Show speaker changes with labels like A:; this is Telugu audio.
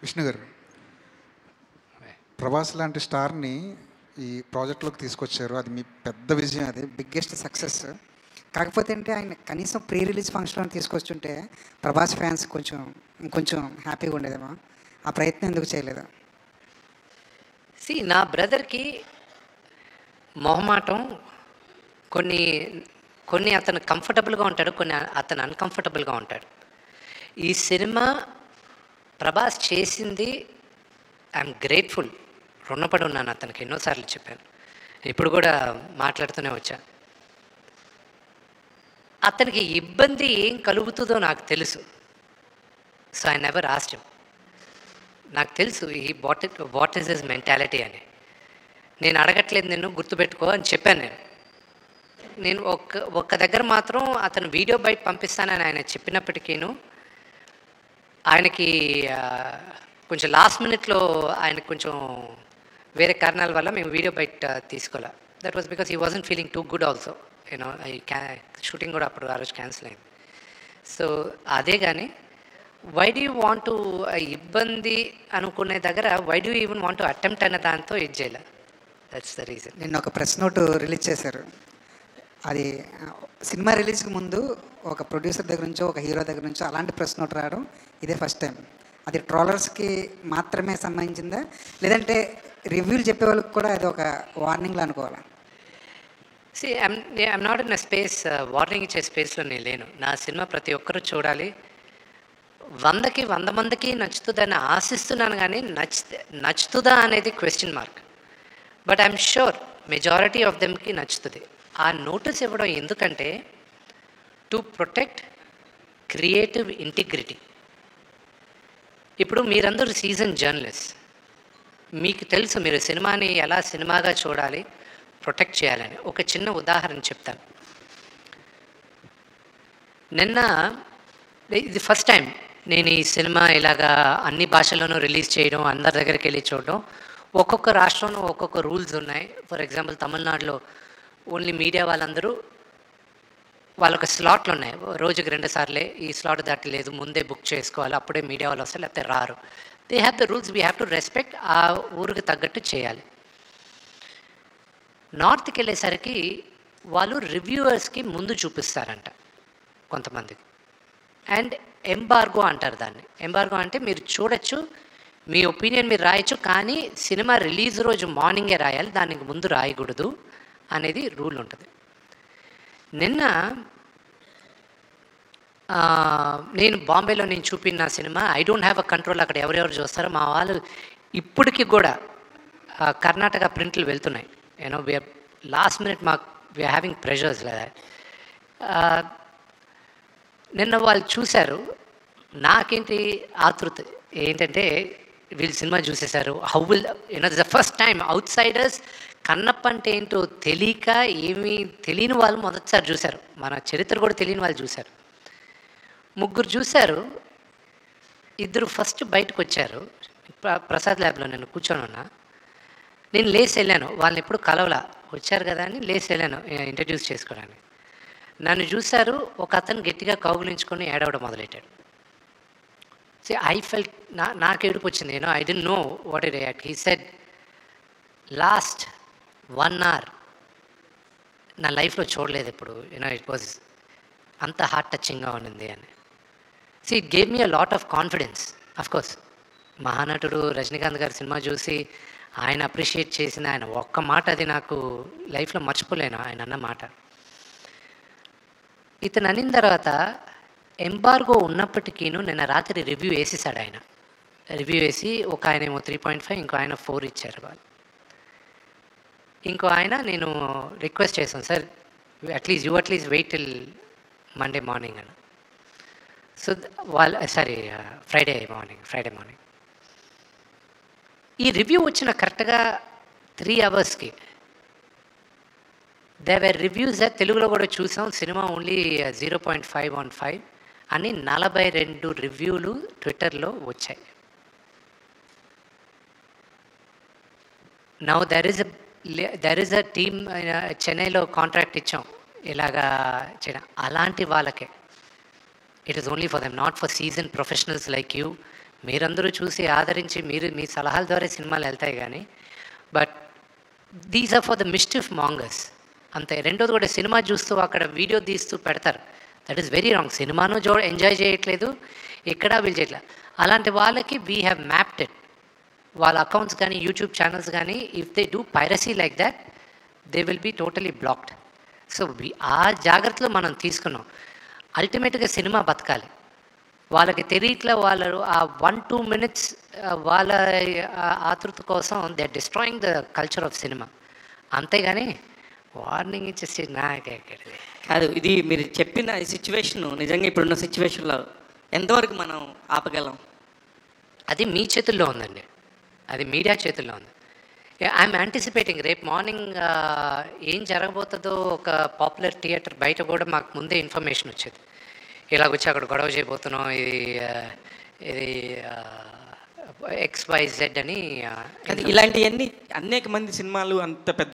A: విష్ణు గారు, ప్రభాస్ లాంటి స్టార్ని ఈ ప్రాజెక్ట్లోకి తీసుకొచ్చారు. అది మీ పెద్ద విజయం, అది బిగ్గెస్ట్ సక్సెస్. కాకపోతే అంటే ఆయన కనీసం ప్రీ రిలీజ్ ఫంక్షన్లో తీసుకొచ్చుంటే ప్రభాస్ ఫ్యాన్స్ ఇంకొంచెం హ్యాపీగా ఉండేదేమో. ఆ ప్రయత్నం ఎందుకు చేయలేదు?
B: నా బ్రదర్కి మొహమాటం, కొన్ని కొన్ని అతను కంఫర్టబుల్గా ఉంటాడు, కొన్ని అతను అన్కంఫర్టబుల్గా ఉంటాడు. ఈ సినిమా ప్రభాస్ చేసింది ఐఎమ్ గ్రేట్ఫుల్, రుణపడి ఉన్నాను అతనికి. ఎన్నోసార్లు చెప్పాను, ఇప్పుడు కూడా మాట్లాడుతూనే వచ్చా. అతనికి ఇబ్బంది ఏం కలుగుతుందో నాకు తెలుసు. So I never asked him. నాకు తెలుసు ఈ వాట్ ఈస్ హిస్ మెంటాలిటీ అని. నేను అడగట్లేదు, నేను గుర్తుపెట్టుకో అని చెప్పాను. నేను ఒక్క దగ్గర మాత్రం అతను వీడియో బయట పంపిస్తానని ఆయన చెప్పినప్పటికీను, ఆయనకి కొంచెం లాస్ట్ మినిట్లో ఆయనకు కొంచెం వేరే కారణాల వల్ల మేము వీడియో బయట తీసుకోలే. That was because he wasn't feeling too good also. You know shooting కూడా అప్పుడు ఆ రోజు క్యాన్సిల్ అయింది. సో అదే కానీ why do you want to ఇబ్బంది అనుకునే దగ్గర why do even want to attempt అనే దాంతో ఇది చేయలే. That's the reason.
A: నిన్న ఒక ప్రెస్ నోట్ రిలీజ్ చేశారు. అది సినిమా రిలీజ్కి ముందు ఒక ప్రొడ్యూసర్ దగ్గర నుంచో ఒక హీరో దగ్గర నుంచో అలాంటి ప్రెస్ నోట్ రావడం ఇదే ఫస్ట్ టైం. అది ట్రోలర్స్కి మాత్రమే సంబంధించిందా, లేదంటే రివ్యూలు చెప్పే వాళ్ళకి కూడా అది ఒక వార్నింగ్లా అనుకోవాలా?
B: I'm not in a space, warning ఇచ్చే స్పేస్లో నేను లేను. నా సినిమా ప్రతి ఒక్కరూ చూడాలి, 100 మందికి నచ్చుతుందని ఆశిస్తున్నాను. కానీ నచ్చుతుందా అనేది question mark. But I'm sure majority of దెమ్కి నచ్చుతుంది. ఆ నోటీస్ ఇవ్వడం ఎందుకంటే టు ప్రొటెక్ట్ క్రియేటివ్ ఇంటిగ్రిటీ. ఇప్పుడు మీరందరూ సీజన్ జర్నలిస్ట్, మీకు తెలుసు మీరు సినిమాని ఎలా సినిమాగా చూడాలి, ప్రొటెక్ట్ చేయాలని. ఒక చిన్న ఉదాహరణ చెప్తాను. నిన్న ఇది ఫస్ట్ టైం నేను ఈ సినిమా ఇలాగా అన్ని భాషల్లోనూ రిలీజ్ చేయడం, అందరి దగ్గరికి వెళ్ళి చూడడం. ఒక్కొక్క రాష్ట్రంలో ఒక్కొక్క రూల్స్ ఉన్నాయి. ఫర్ ఎగ్జాంపుల్ తమిళనాడులో ఓన్లీ మీడియా వాళ్ళందరూ వాళ్ళొక స్లాట్లు ఉన్నాయి, రోజుకి 2 సార్లే, ఈ స్లాట్ దాటి లేదు, ముందే బుక్ చేసుకోవాలి, అప్పుడే మీడియా వాళ్ళు వస్తారు, లేకపోతే రారు. They have the rules, we have to respect. ఆ ఊరికి తగ్గట్టు చేయాలి. నార్త్కి వెళ్ళేసరికి వాళ్ళు రివ్యూవర్స్కి ముందు చూపిస్తారంట కొంతమందికి. అండ్ ఎంబార్గో అంటారు దాన్ని. ఎంబార్గో అంటే మీరు చూడొచ్చు, మీ ఒపీనియన్ మీరు రాయొచ్చు, కానీ సినిమా రిలీజ్ రోజు మార్నింగే రాయాలి, దానికి ముందు రాయకూడదు అనేది రూల్ ఉంటుంది. నిన్న నేను బాంబేలో నేను చూపిన cinema I don't have a control, అక్కడ ఎవరెవరు చూస్తారో మా వాళ్ళు ఇప్పటికి కూడా కర్ణాటక ప్రింట్లు వెళ్తున్నాయి. యూనో వీఆర్ లాస్ట్ మినిట్ మాకు వీఆర్ హ్యావింగ్ ప్రెషర్స్ లేదా. నిన్న వాళ్ళు చూశారు, నాకేంటి ఆతృత ఏంటంటే వీళ్ళు సినిమా చూసేశారు, how will you know the first time outsiders Kannappa అంటే ఏంటో తెలియక, ఏమీ తెలియని వాళ్ళు మొదటిసారి చూశారు, మన చరిత్ర కూడా తెలియని వాళ్ళు చూశారు. 3 చూశారు, 2 ఫస్ట్ బయటకు వచ్చారు. ప్రసాద్ ల్యాబ్లో నేను కూర్చొని ఉన్నా. నేను లేచి వెళ్ళాను, వాళ్ళని ఎప్పుడు కలవలా, వచ్చారు కదా అని లేచి వెళ్ళాను ఇంట్రడ్యూస్ చేసుకోవడానికి. నన్ను చూశారు, ఒక అతను గట్టిగా కౌగులించుకొని ఏడవడం మొదలెట్టాడు. ఐ ఫెల్ట్, నాకు ఏడుపు వచ్చింది. I don't know what to react. He said last 1 hour నా లైఫ్లో చూడలేదు ఇప్పుడు, ఇట్ వాజ్ అంత హార్ట్ టచింగ్గా ఉన్నింది అని. It gave me a lot of confidence. Of course మహానటుడు రజనీకాంత్ గారి సినిమా చూసి ఆయన అప్రిషియేట్ చేసిన ఆయన ఒక్క మాట, అది నాకు లైఫ్లో మర్చిపోలేను ఆయన అన్న మాట. ఇతను అనిన తర్వాత ఎంబార్గో ఉన్నప్పటికీను నిన్న రాత్రి రివ్యూ వేసేసాడు ఆయన. రివ్యూ వేసి ఒక ఆయన ఏమో 3.5, ఇంకో ఆయన 4 ఇచ్చారు వాళ్ళు. ఇంకో ఆయన నేను రిక్వెస్ట్ చేశాను, sir at least wait till Monday morning అని. సో వాళ్ళు ఫ్రైడే మార్నింగ్ ఈ రివ్యూ వచ్చిన కరెక్ట్గా 3 hours దేవర్ రివ్యూస్. తెలుగులో కూడా చూసాం, సినిమా ఓన్లీ 0.5 on 5 అని 42 రివ్యూలు ట్విట్టర్లో వచ్చాయి. Now there is a team, చెన్నైలో కాంట్రాక్ట్ ఇచ్చాం ఇలాగా చేయడం. అలాంటి వాళ్ళకే it is only for them, not for season professionals like you. మీరందరూ చూసి ఆదరించి మీ సలహాల ద్వారా సినిమాలు వెళ్తాయి కానీ but these are for the mischief mongers అంతే. రెండోది కూడా సినిమా చూస్తూ అక్కడ వీడియో తీస్తూ పెడతారు, దట్ ఈస్ వెరీ రాంగ్. సినిమాను ఎంజాయ్ చేయట్లేదు, ఇక్కడ వీళ్ళు చేయట్లేదు. అలాంటి వాళ్ళకి వీ హ్యావ్ మ్యాప్డ్ ఇట్. వాళ్ళ అకౌంట్స్ కానీ యూట్యూబ్ ఛానల్స్ కానీ if they do piracy like that they will be totally blocked. So ఆ జాగ్రత్తలు మనం తీసుకున్నాం. అల్టిమేట్గా సినిమా బతకాలి. వాళ్ళకి తెలియట్లే, వాళ్ళు ఆ 1-2 minutes వాళ్ళ ఆతృత కోసం they are destroying the culture of cinema. అంతేగాని వార్నింగ్ ఇచ్చేసి నాకెక్కడిది
C: కాదు. ఇది మీరు చెప్పిన ఈ సిచ్యువేషన్ నిజంగా ఇప్పుడున్న సిచ్యువేషన్లో ఎంతవరకు మనం ఆపగలం?
B: అది మీ చేతుల్లో ఉందండి, అది మీడియా చేతుల్లో ఉంది. ఐఎమ్ యాంటిసిపేటింగ్ రేపు మార్నింగ్ ఏం జరగబోతుందో. ఒక పాపులర్ థియేటర్ బయట కూడా మాకు ముందే ఇన్ఫర్మేషన్ వచ్చేది, ఇలాగొచ్చి అక్కడ గొడవ చేయబోతున్నాం, ఇది XYZ అని.
C: ఇలాంటివన్నీ అనేక మంది సినిమాలు అంత పెద్ద